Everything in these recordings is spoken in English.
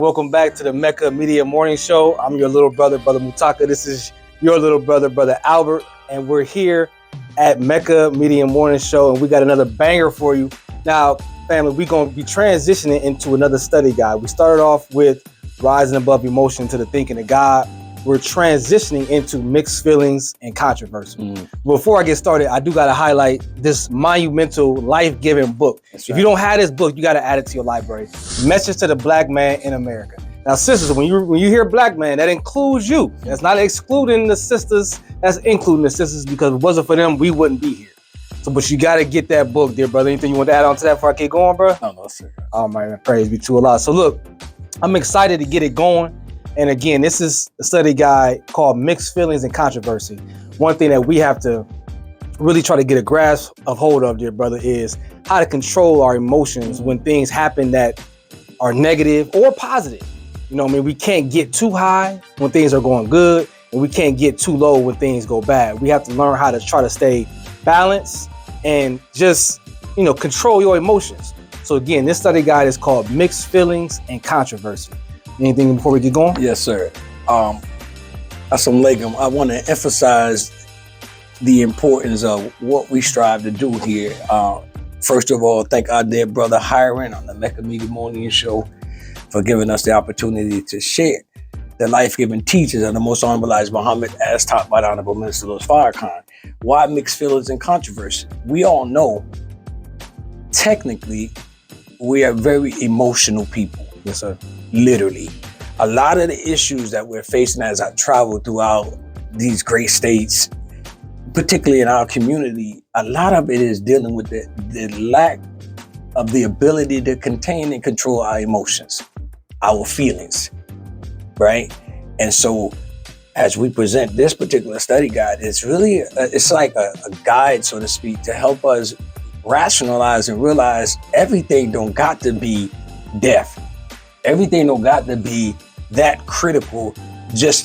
Welcome back to the Mecca Media Morning Show. I'm your little brother, Brother Mutaka. This is your little brother, Brother Albert. And we're here at Mecca Media Morning Show, and we got another banger for you. Now, family, we're going to be transitioning into another study guide. We started off with Rising Above Emotion to the Thinking of God. We're transitioning into Mixed Feelings and Controversy. Before I get started, I do got to highlight this monumental, life-giving book. That's right. If you don't have this book, you got to add it to your library. Message to the Black Man in America. Now, sisters, when you hear Black man, that includes you. That's not excluding the sisters. That's including the sisters, because if it wasn't for them, we wouldn't be here. So, but you got to get that book, dear brother. Anything you want to add on to that before I keep going, bro? No, sir. Oh, man, praise be to Allah. So, look, I'm excited to get it going. And again, this is a study guide called Mixed Feelings and Controversy. One thing that we have to really try to get a grasp of hold of, dear brother, is how to control our emotions when things happen that are negative or positive. You know what I mean? We can't get too high when things are going good, and we can't get too low when things go bad. We have to learn how to try to stay balanced and just, control your emotions. So again, this study guide is called Mixed Feelings and Controversy. Anything before we get going? Yes, sir. Assalamu alaikum. I want to emphasize the importance of what we strive to do here. First of all, thank our dear brother Hiram on the Mecca Media Morning Show for giving us the opportunity to share the life-giving teachings of the Most Honorable Elijah Muhammad as taught by the Honorable Minister Louis Farrakhan. Why mixed feelings and controversy? We all know, technically, we are very emotional people. Yes, sir. Literally. A lot of the issues that we're facing as I travel throughout these great states, particularly in our community, a lot of it is dealing with the lack of the ability to contain and control our emotions, our feelings, right? And so as we present this particular study guide, it's really, it's like a guide, so to speak, to help us rationalize and realize everything don't got to be death. Everything don't got to be that critical just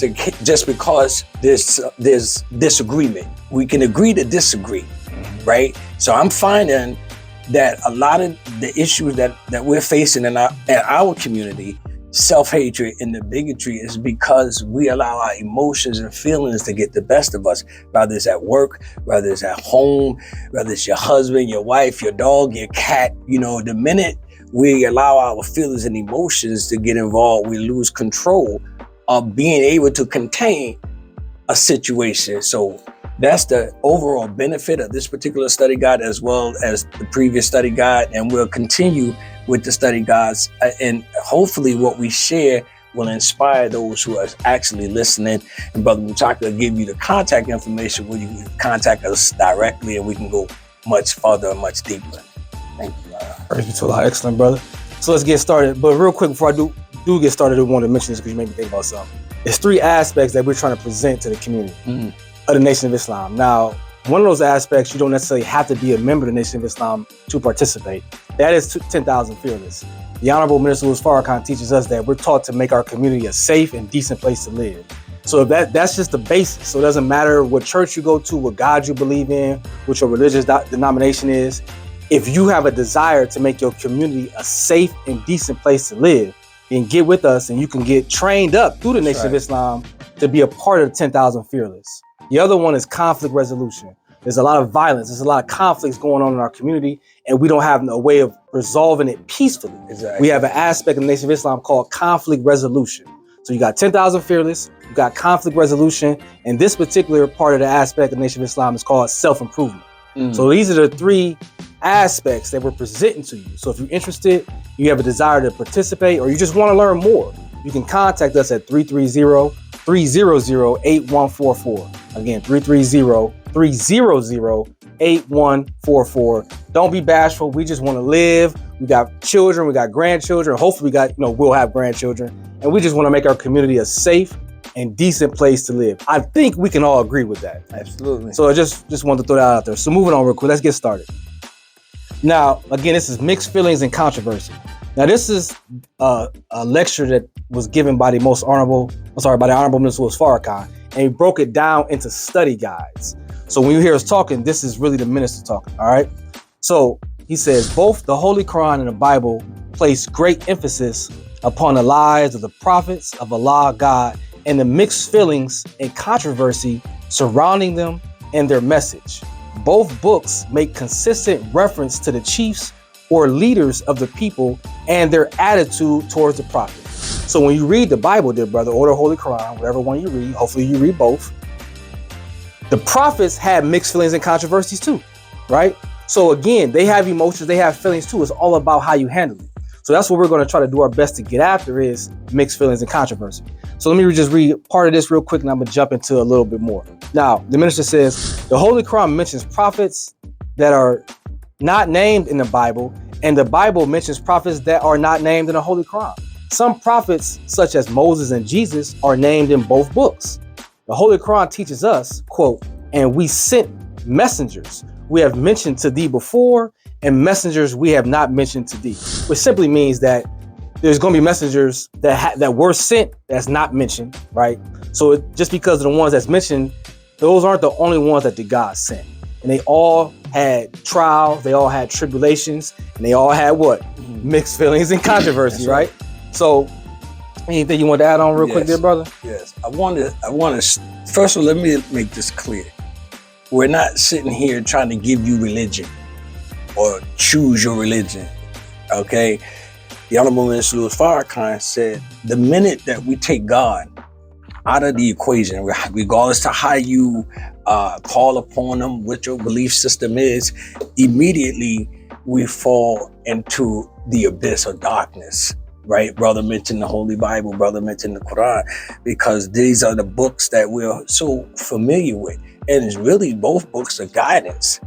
because there's disagreement. We can agree to disagree, right? So I'm finding that a lot of the issues that we're facing in our community, self-hatred and the bigotry, is because we allow our emotions and feelings to get the best of us, whether it's at work, whether it's at home, whether it's your husband, your wife, your dog, your cat. The minute we allow our feelings and emotions to get involved, we lose control of being able to contain a situation. So that's the overall benefit of this particular study guide, as well as the previous study guide. And we'll continue with the study guides. And hopefully what we share will inspire those who are actually listening. And Brother Mutaka will give you the contact information where you can contact us directly, and we can go much further and much deeper. Thank you. Praise be to Allah. Excellent, brother. So let's get started. But real quick, before I do get started, I want to mention this because you made me think about something. There's 3 aspects that we're trying to present to the community of the Nation of Islam. Now, one of those aspects, you don't necessarily have to be a member of the Nation of Islam to participate. That is 10,000 Fearless. The Honorable Minister Louis Farrakhan teaches us that we're taught to make our community a safe and decent place to live. So that's just the basis. So it doesn't matter what church you go to, what God you believe in, what your religious denomination is. If you have a desire to make your community a safe and decent place to live, then get with us and you can get trained up through the Nation of Islam to be a part of the 10,000 Fearless. The other one is conflict resolution. There's a lot of violence. There's a lot of conflicts going on in our community, and we don't have a way of resolving it peacefully. Exactly. We have an aspect of the Nation of Islam called conflict resolution. So you got 10,000 Fearless, you got conflict resolution, and this particular part of the aspect of the Nation of Islam is called self-improvement. So these are the 3 aspects that we're presenting to you. So if you're interested, you have a desire to participate, or you just want to learn more, you can contact us at 330-300-8144. Again, 330-300-8144. Don't be bashful. We just want to live. We got children, we got grandchildren. Hopefully we'll have grandchildren. And we just want to make our community a safe and decent place to live. I think we can all agree with that. Absolutely. So I just wanted to throw that out there. So moving on real quick, let's get started. Now, again, this is Mixed Feelings and Controversy. Now, this is a lecture that was given by the Honorable Minister Louis Farrakhan, and he broke it down into study guides. So when you hear us talking, this is really the minister talking, all right? So he says, both the Holy Quran and the Bible place great emphasis upon the lives of the prophets of Allah God and the mixed feelings and controversy surrounding them and their message. Both books make consistent reference to the chiefs or leaders of the people and their attitude towards the prophet. So when you read the Bible, dear brother, or the Holy Quran, whatever one you read, hopefully you read both, the prophets had mixed feelings and controversies too, right? So again, they have emotions, they have feelings too. It's all about how you handle it. So that's what we're going to try to do our best to get after is mixed feelings and controversy. So let me just read part of this real quick and I'm going to jump into a little bit more. Now, the minister says, the Holy Quran mentions prophets that are not named in the Bible, and the Bible mentions prophets that are not named in the Holy Quran. Some prophets, such as Moses and Jesus, are named in both books. The Holy Quran teaches us, quote, and we sent messengers we have mentioned to thee before, and messengers we have not mentioned to thee, which simply means that there's going to be messengers that were sent that's not mentioned, right? So just because of the ones that's mentioned, those aren't the only ones that the God sent. And they all had trials, they all had tribulations, and they all had what? Mixed feelings and controversy, right? So anything you want to add on real quick there, brother? Yes. I want to, first of all, let me make this clear. We're not sitting here trying to give you religion or choose your religion, okay? The Honorable Minister Louis Farrakhan said, the minute that we take God out of the equation, regardless to how you call upon him, what your belief system is, immediately we fall into the abyss of darkness, right? Brother mentioned the Holy Bible, brother mentioned the Quran, because these are the books that we're so familiar with. And it's really both books are guidance.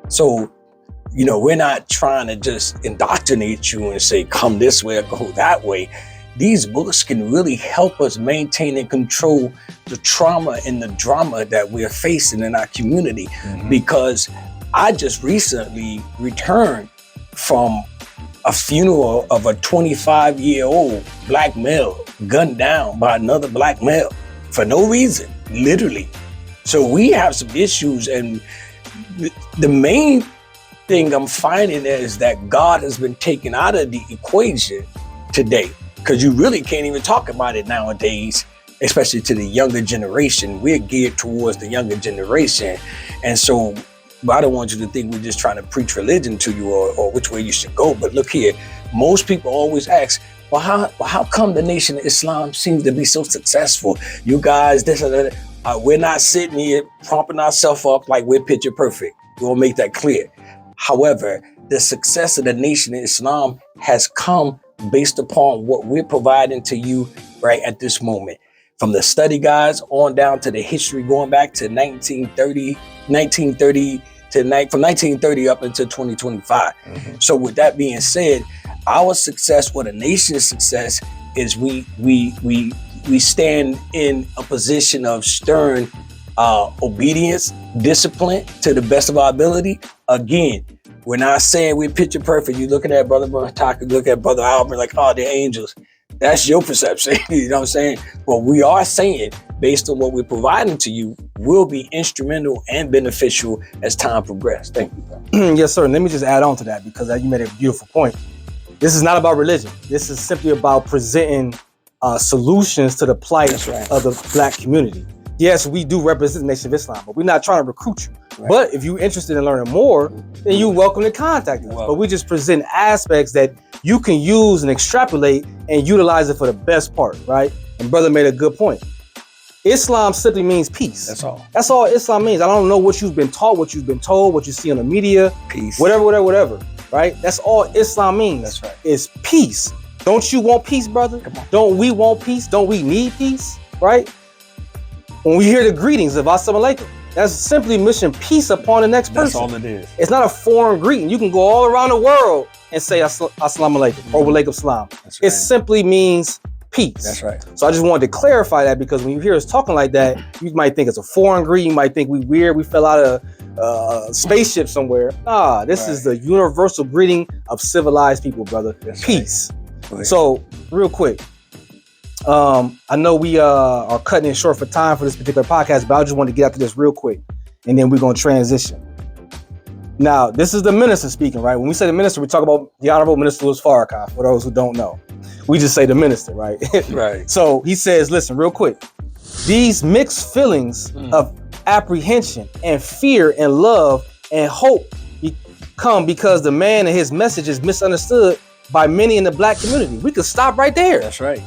So, we're not trying to just indoctrinate you and say, come this way or go that way. These books can really help us maintain and control the trauma and the drama that we're facing in our community. Because I just recently returned from a funeral of a 25-year-old black male gunned down by another black male for no reason, literally. So we have some issues, and the main thing I'm finding is that God has been taken out of the equation today, because you really can't even talk about it nowadays, especially to the younger generation. We're geared towards the younger generation. And so I don't want you to think we're just trying to preach religion to you or which way you should go. But look here, most people always ask, well, how come the Nation of Islam seems to be so successful? You guys, this and that. We're not sitting here pumping ourselves up like we're picture perfect. We'll make that clear. However, the success of the Nation of Islam has come based upon what we're providing to you right at this moment. From the study guides on down to the history going back to 1930 from 1930 up until 2025. So with that being said, our success, or the nation's success, is we stand in a position of stern obedience, discipline to the best of our ability. Again, we're not saying we're picture perfect. You looking at Brother Taka, look at Brother Albert like, oh, they're angels. That's your perception. You know what I'm saying? But we are saying, based on what we're providing to you, will be instrumental and beneficial as time progresses. Thank you. Yes, sir. And let me just add on to that, because you made a beautiful point. This is not about religion. This is simply about presenting solutions to the plight of the black community. Yes, we do represent the Nation of Islam, but we're not trying to recruit you. Right. But if you're interested in learning more, then you're welcome to contact us. But we just present aspects that you can use and extrapolate and utilize it for the best part, right? And brother made a good point. Islam simply means peace. That's all. That's all Islam means. I don't know what you've been taught, what you've been told, what you see on the media, peace, whatever, right? That's all Islam means. That's right. It's peace. Don't you want peace, brother? Come on. Don't we want peace? Don't we need peace, right? When we hear the greetings of Assalamu alaikum, that's simply wishing peace upon the next person. That's all it is. It's not a foreign greeting. You can go all around the world and say Assalamu alaikum or walaikum salam. Right. It simply means peace. That's right. So I just wanted to clarify that, because when you hear us talking like that, you might think it's a foreign greeting. You might think we weird. We fell out of a spaceship somewhere. This is the universal greeting of civilized people, brother. That's peace. Right. So real quick, I know we are cutting it short for time for this particular podcast, but I just wanted to get after this real quick, and then we're going to transition. Now, this is the minister speaking, right? When we say the minister, we talk about the Honorable Minister Louis Farrakhan, for those who don't know. We just say the minister, right? Right. So he says, listen, real quick. These mixed feelings of apprehension and fear and love and hope come because the man and his message is misunderstood by many in the black community. We could stop right there. That's right.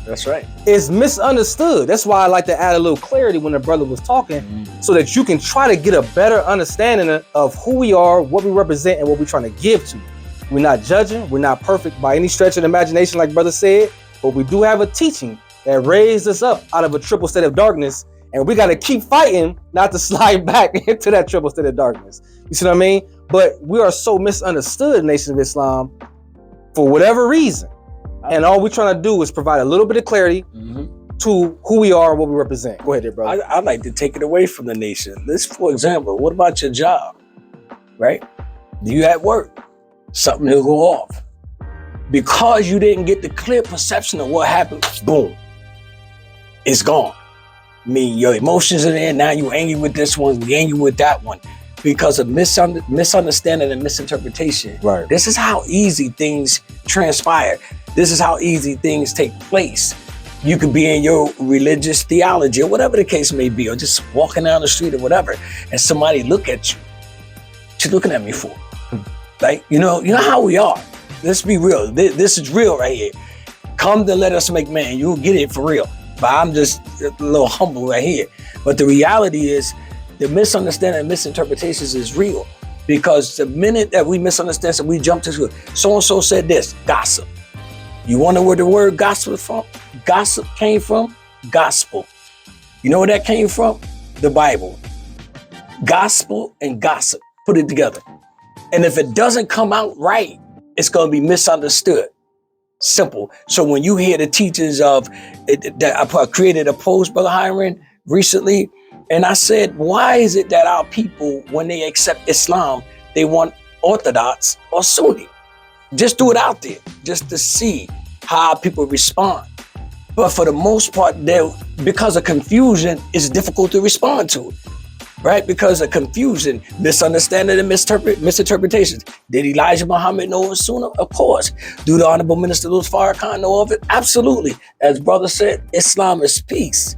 That's right. It's misunderstood. That's why I like to add a little clarity when the brother was talking, so that you can try to get a better understanding of who we are, what we represent, and what we're trying to give to you. We're not judging. We're not perfect by any stretch of the imagination, like brother said, but we do have a teaching that raised us up out of a triple state of darkness, and we got to keep fighting not to slide back into that triple state of darkness. You see what I mean? But we are so misunderstood in the Nation of Islam for whatever reason. And all we're trying to do is provide a little bit of clarity to who we are and what we represent. Go ahead there, brother. I'd like to take it away from the nation. Let's, for example, what about your job, right? You at work, something will go off. Because you didn't get the clear perception of what happened, boom, it's gone. I mean, your emotions are there, now you're angry with this one, you're angry with that one. Because of misunderstanding and misinterpretation. Right. This is how easy things transpire. This is how easy things take place. You could be in your religious theology or whatever the case may be, or just walking down the street or whatever, and somebody look at you. What you looking at me for? Like, you know how we are. Let's be real. This is real right here. Come to let us make man. You'll get it for real. But I'm just a little humble right here. But the reality is, the misunderstanding and misinterpretations is real, because the minute that we misunderstand, so we jump to so-and-so said this, gossip. You wonder where the word gossip came from? Gospel. You know where that came from? The Bible. Gospel and gossip, put it together. And if it doesn't come out right, it's going to be misunderstood. Simple. So when you hear the teachings of, I created a post, Brother Hiram, recently, and I said, why is it that our people, when they accept Islam, they want Orthodox or Sunni? Just do it out there, just to see how people respond. But for the most part, because of confusion, it's difficult to respond to it, right? Because of confusion, misunderstanding and misinterpretations. Did Elijah Muhammad know of Sunnah? Of course. Do the Honorable Minister Louis Farrakhan know of it? Absolutely. As brother said, Islam is peace.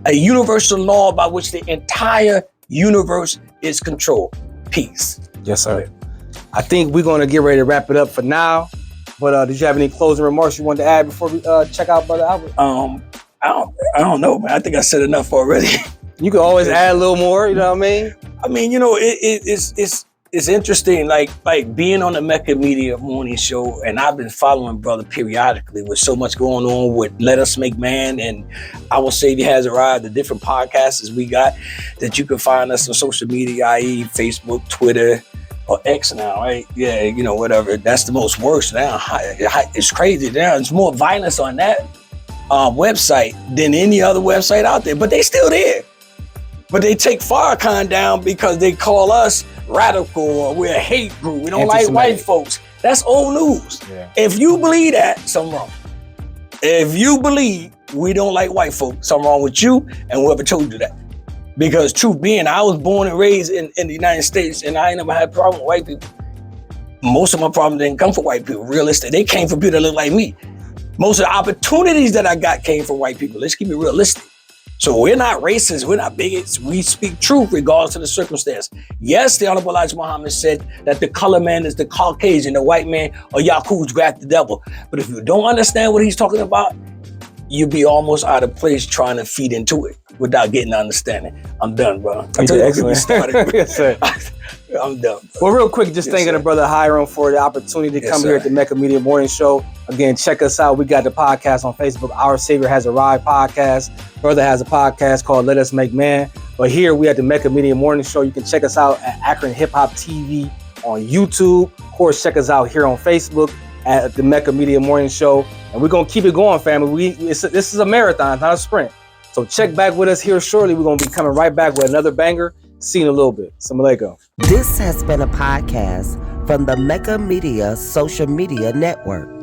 A universal law by which the entire universe is controlled. Peace. Yes, sir. I think we're going to get ready to wrap it up for now. But did you have any closing remarks you wanted to add before we check out Brother Albert? I don't know, man. I think I said enough already. You can always add a little more, you know what I mean? I mean, it's interesting, like being on the Mecca Media Morning Show, and I've been following brother periodically with so much going on with Let Us Make Man and Our Savior Has Arrived, the different podcasts we got that you can find us on social media, i.e. Facebook, Twitter, or X now, right? Yeah, whatever. That's the most worst now. It's crazy now. There's more violence on that website than any other website out there, but they still there. But they take Farrakhan down because they call us radical or we're a hate group. We don't like white folks. That's old news. Yeah. If you believe that, something wrong. If you believe we don't like white folks, something wrong with you and whoever told you that. Because truth being, I was born and raised in the United States, and I ain't never had a problem with white people. Most of my problems didn't come from white people, realistic. They came from people that look like me. Most of the opportunities that I got came from white people. Let's keep it realistic. So we're not racist, we're not bigots. We speak truth regardless of the circumstance. Yes, the Honorable Elijah Muhammad said that the color man is the Caucasian, the white man, or Yakub's graft the devil. But if you don't understand what he's talking about, you'll be almost out of place trying to feed into it without getting understanding. I'm done, bro. You did excellent. Yes, sir. I'm done. Well, real quick, just thanking the brother Hiram for the opportunity to come here at the Mecca Media Morning Show. Again, check us out. We got the podcast on Facebook, Our Savior Has Arrived podcast. Brother has a podcast called Let Us Make Man. But here we at the Mecca Media Morning Show. You can check us out at Akron Hip Hop TV on YouTube. Of course, check us out here on Facebook at the Mecca Media Morning Show. And we're going to keep it going, family. This is a marathon, not a sprint. So check back with us here shortly. We're going to be coming right back with another banger. See you in a little bit. Assalamu alaikum. This has been a podcast from the Mecca Media Social Media Network.